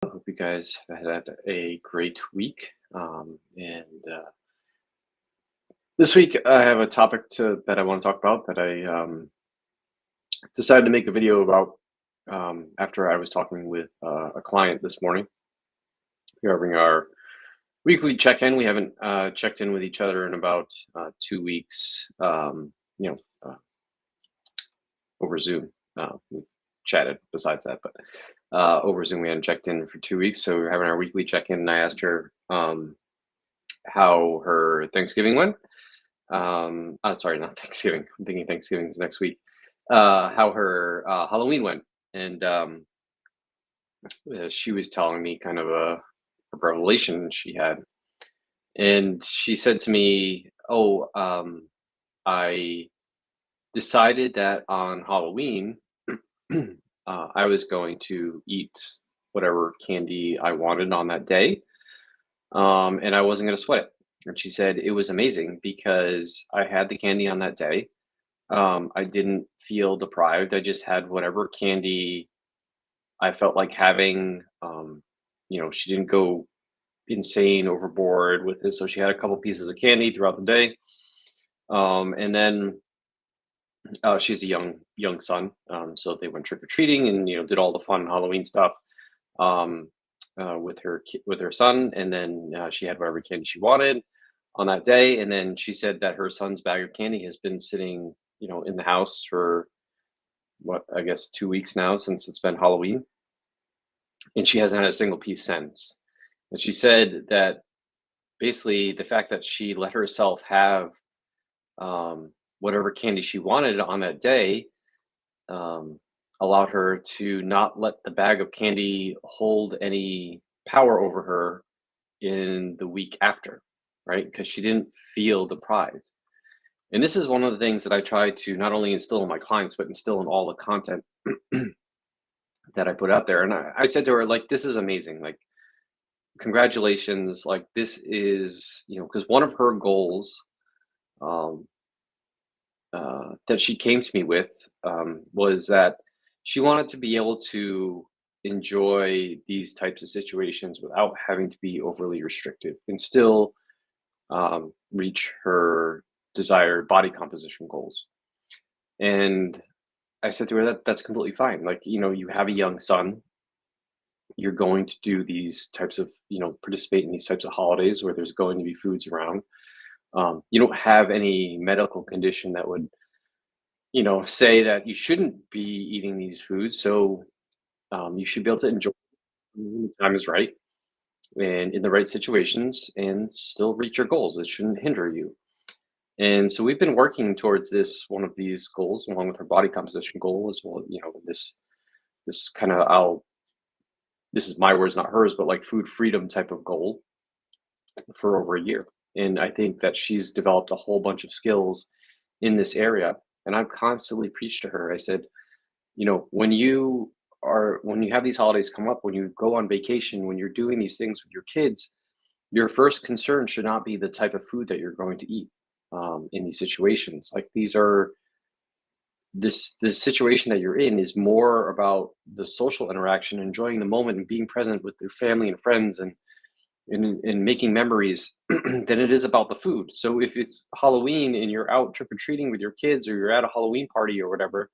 Hope you guys had a great week. And this week, I have a topic that I want to talk about that I decided to make a video about after I was talking with a client this morning. We're having our weekly check-in. We haven't checked in with each other in about 2 weeks. You know, uh, over Zoom. We chatted besides that, but over Zoom we hadn't checked in for 2 weeks. So we are having our weekly check-in, and I asked her how her Thanksgiving went. Sorry, not Thanksgiving. I'm thinking Thanksgiving is next week. How her Halloween went, and she was telling me kind of a revelation she had, and she said to me, "Oh, I decided that on Halloween, I was going to eat whatever candy I wanted on that day, and I wasn't going to sweat it." And she said it was amazing because I had the candy on that day. I didn't feel deprived. I just had whatever candy I felt like having. She didn't go insane overboard with it, so she had a couple pieces of candy throughout the day. And then she's a young son, so they went trick or treating and did all the fun Halloween stuff um, with her son, and then she had whatever candy she wanted on that day. And then she said that her son's bag of candy has been sitting, in the house for what, I guess, 2 weeks now since it's been Halloween, and she hasn't had a single piece since. And she said that basically the fact that she let herself have whatever candy she wanted on that day um, allowed her to not let the bag of candy hold any power over her in the week after, right? Because she didn't feel deprived. And this is one of the things that I try to not only instill in my clients, but instill in all the content that I put out there. And I said to her, like, this is amazing. Like, congratulations. Like, this is, because one of her goals um, that she came to me with was that she wanted to be able to enjoy these types of situations without having to be overly restrictive and still reach her desired body composition goals. And I said to her that that's completely fine. Like, you have a young son, you're going to do these types of, participate in these types of holidays where there's going to be foods around. You don't have any medical condition that would, say that you shouldn't be eating these foods. So you should be able to enjoy them when the time is right and in the right situations and still reach your goals. It shouldn't hinder you. And so we've been working towards this one of these goals, along with her body composition goal as well. This kind of I'll this is my words, not hers, but like food freedom type of goal for over a year. And I think that she's developed a whole bunch of skills in this area. And I've constantly preached to her. I said, when you have these holidays come up, when you go on vacation, when you're doing these things with your kids, your first concern should not be the type of food that you're going to eat in these situations. Like, these are this situation that you're in is more about the social interaction, enjoying the moment and being present with your family and friends and making memories than it is about the food. So if it's Halloween and you're out trick or treating with your kids, or you're at a Halloween party or whatever,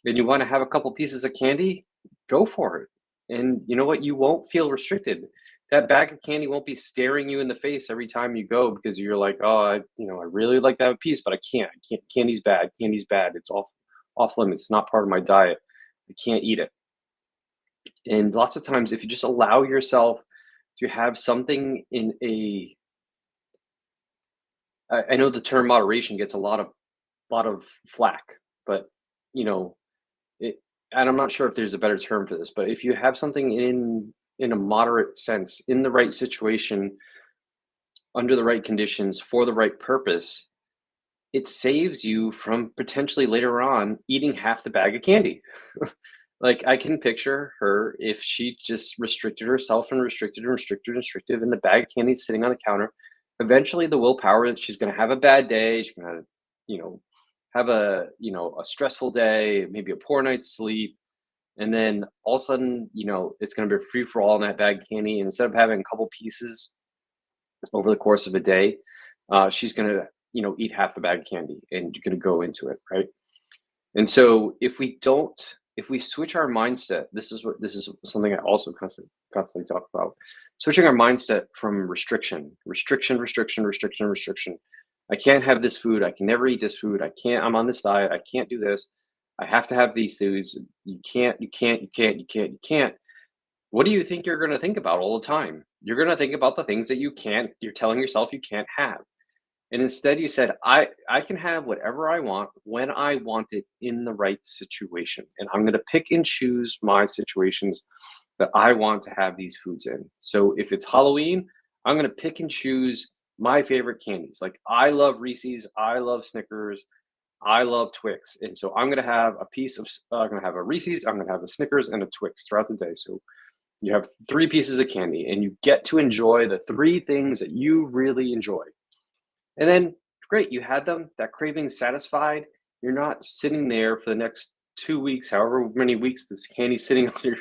and you want to have a couple pieces of candy, go for it. And you know what? You won't feel restricted. That bag of candy won't be staring you in the face every time you go because you're like, oh, I really like to have a piece, but I can't. I can't. Candy's bad. Candy's bad. It's off limits. It's not part of my diet. I can't eat it. And lots of times, if you just allow yourself to have something in I know the term moderation gets a lot of flack, but you know, It and I'm not sure if there's a better term for this, but if you have something in a moderate sense, in the right situation, under the right conditions, for the right purpose, it saves you from potentially later on eating half the bag of candy. Like, I can picture her if she just restricted herself and restricted and restricted and restricted, and the bag of candy sitting on the counter. Eventually, the willpower that she's going to have a bad day. She's going to, you know, have a stressful day, maybe a poor night's sleep, And then all of a sudden, it's going to be free for all in that bag of candy. And instead of having a couple pieces over the course of a day, she's going to, eat half the bag of candy and you're going to go into it. Right. And so if we switch our mindset, this is something I also constantly talk about. Switching our mindset from restriction. I can't have this food. I can never eat this food. I'm on this diet. I can't do this. I have to have these foods. You can't. What do you think you're going to think about all the time? You're going to think about the things that you're telling yourself you can't have. And instead you said, I can have whatever I want when I want it in the right situation. And I'm going to pick and choose my situations that I want to have these foods in. So if it's Halloween, I'm going to pick and choose my favorite candies. Like I love Reese's, I love Snickers, I love Twix. And so I'm going to have I'm going to have a Reese's, I'm going to have a Snickers and a Twix throughout the day. So you have three pieces of candy and you get to enjoy the three things that you really enjoy. And then great, you had them, that craving's satisfied. You're not sitting there for the next 2 weeks, however many weeks this candy's sitting on your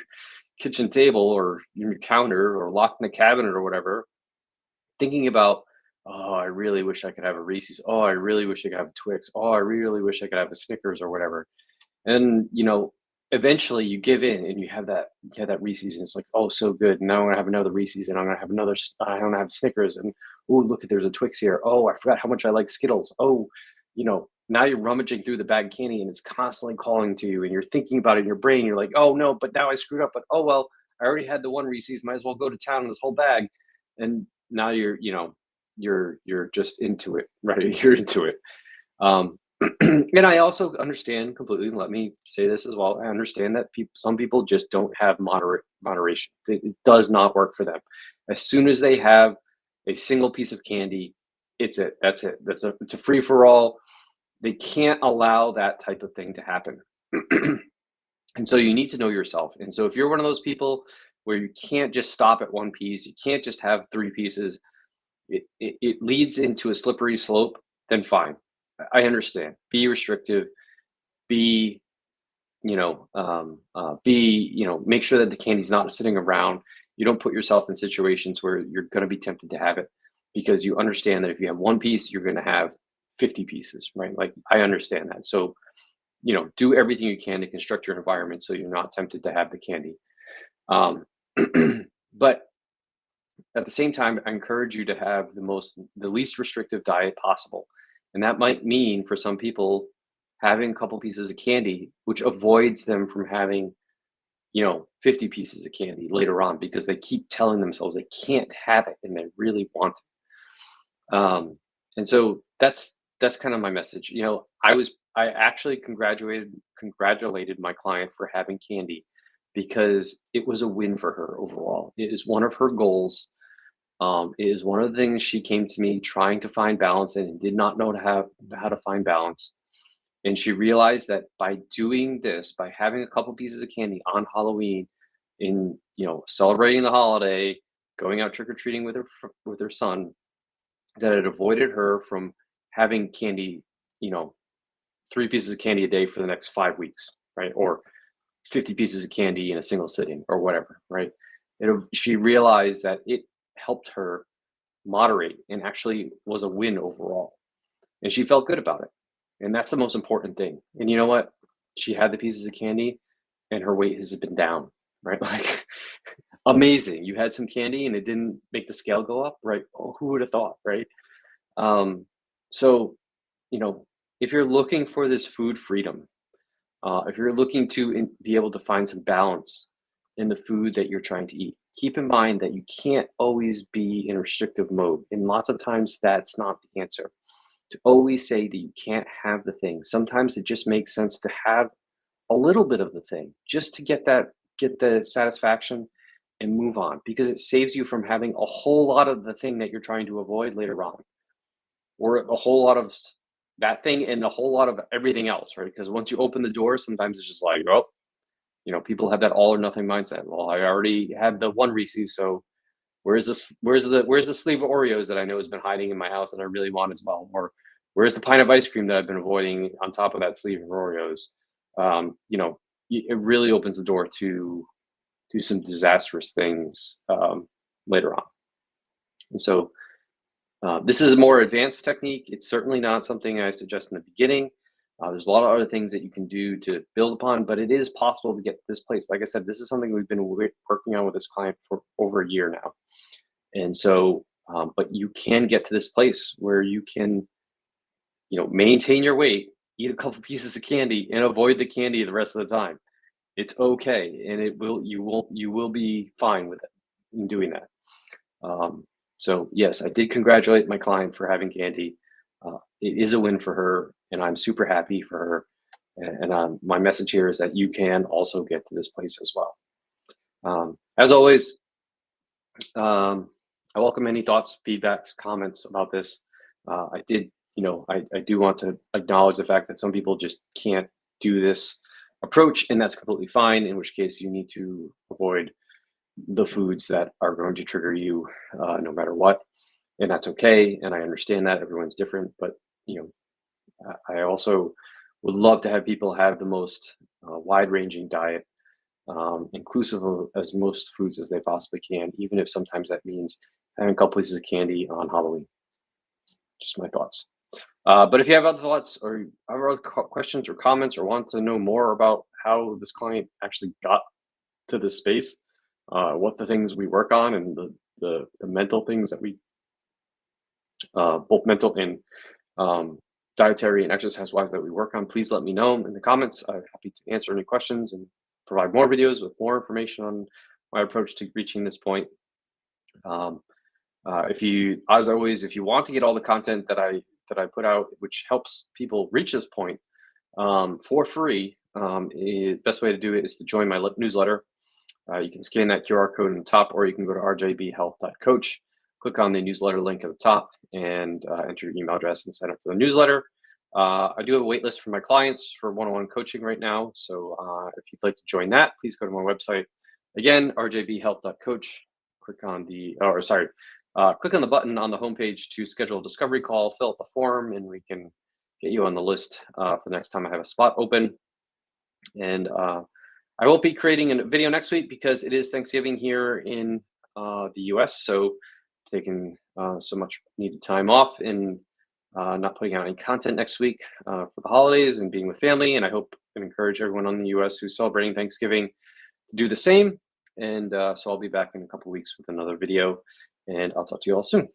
kitchen table or your counter or locked in a cabinet or whatever, thinking about, oh, I really wish I could have a Reese's. Oh, I really wish I could have a Twix. Oh, I really wish I could have a Snickers or whatever. And eventually you give in and you have that Reese's and it's like, oh, so good. Now I'm gonna have another Reese's and I'm gonna have Snickers and oh, look at there's a Twix here. Oh, I forgot how much I like Skittles. Oh, now you're rummaging through the bag of candy and it's constantly calling to you and you're thinking about it in your brain. You're like, oh no, but now I screwed up. But oh well, I already had the one Reese's. Might as well go to town on this whole bag. And now you're just into it, right? You're into it. Um, and I also understand completely. Let me say this as well. I understand that some people just don't have moderation. It does not work for them. As soon as they have a single piece of candy, it's it. That's it. It's a free for all. They can't allow that type of thing to happen. And so you need to know yourself. And so if you're one of those people where you can't just stop at one piece, you can't just have three pieces, it leads into a slippery slope, then fine. I understand. Be restrictive. Be, make sure that the candy's not sitting around. You don't put yourself in situations where you're going to be tempted to have it because you understand that if you have one piece, you're going to have 50 pieces, right? Like I understand that. So, do everything you can to construct your environment so you're not tempted to have the candy. Um, but at the same time, I encourage you to have the least restrictive diet possible. And that might mean for some people having a couple pieces of candy, which avoids them from having, 50 pieces of candy later on because they keep telling themselves they can't have it and they really want it. And so that's kind of my message. I actually congratulated my client for having candy because it was a win for her overall. It is one of her goals. It is one of the things she came to me trying to find balance in and did not know how to find balance. And she realized that by doing this, by having a couple pieces of candy on Halloween, in celebrating the holiday, going out trick or treating with her son, that it avoided her from having candy, you know, three pieces of candy a day for the next 5 weeks, right? Or 50 pieces of candy in a single sitting or whatever, right? She realized that it helped her moderate and actually was a win overall. And she felt good about it. And that's the most important thing. And you know what? She had the pieces of candy and her weight has been down, right? Like amazing. You had some candy and it didn't make the scale go up, right? Oh, who would have thought, right? Um, so, you know, if you're looking for this food freedom, if you're looking to be able to find some balance in the food that you're trying to eat, keep in mind that you can't always be in restrictive mode. And lots of times that's not the answer. To always say that you can't have the thing. Sometimes it just makes sense to have a little bit of the thing just to get the satisfaction and move on because it saves you from having a whole lot of the thing that you're trying to avoid later on or a whole lot of that thing and a whole lot of everything else, right? Because once you open the door, sometimes it's just like, oh, people have that all or nothing mindset. Well, I already had the one Reese's, so where's the sleeve of Oreos that I know has been hiding in my house that I really want as well? Or where's the pint of ice cream that I've been avoiding on top of that sleeve of Oreos? Um, you know, it really opens the door to some disastrous things later on. And so this is a more advanced technique. It's certainly not something I suggest in the beginning. There's a lot of other things that you can do to build upon, but it is possible to get to this place. Like I said, this is something we've been working on with this client for over a year now. And so, but you can get to this place where you can, maintain your weight, eat a couple pieces of candy, and avoid the candy the rest of the time. It's okay, and you will be fine with it in doing that. Um, so yes, I did congratulate my client for having candy. It is a win for her, and I'm super happy for her. And my message here is that you can also get to this place as well. As always, I welcome any thoughts, feedbacks, comments about this. I did, I do want to acknowledge the fact that some people just can't do this approach, and that's completely fine. In which case, you need to avoid the foods that are going to trigger you, no matter what, and that's okay. And I understand that everyone's different, but you I also would love to have people have the most wide-ranging diet, inclusive of as most foods as they possibly can, even if sometimes that means having a couple pieces of candy on Halloween. Just my thoughts. But if you have other thoughts or other questions or comments or want to know more about how this client actually got to this space, what the things we work on and the mental things that we, both mental and dietary and exercise wise that we work on, please let me know in the comments. I'm happy to answer any questions and provide more videos with more information on my approach to reaching this point. Um, if you, as always, if you want to get all the content that I put out, which helps people reach this point for free, the best way to do it is to join my newsletter. You can scan that QR code in the top, or you can go to rjbhealth.coach, click on the newsletter link at the top, and enter your email address and sign up for the newsletter. I do have a wait list for my clients for one-on-one coaching right now. So if you'd like to join that, please go to my website. Again, rjbhealth.coach. Click on click on the button on the homepage to schedule a discovery call, fill out the form, and we can get you on the list for the next time I have a spot open. And I will be creating a video next week because it is Thanksgiving here in the US. So taking so much needed time off and not putting out any content next week for the holidays and being with family. And I hope and encourage everyone in the US who's celebrating Thanksgiving to do the same. And so I'll be back in a couple weeks with another video, and I'll talk to you all soon.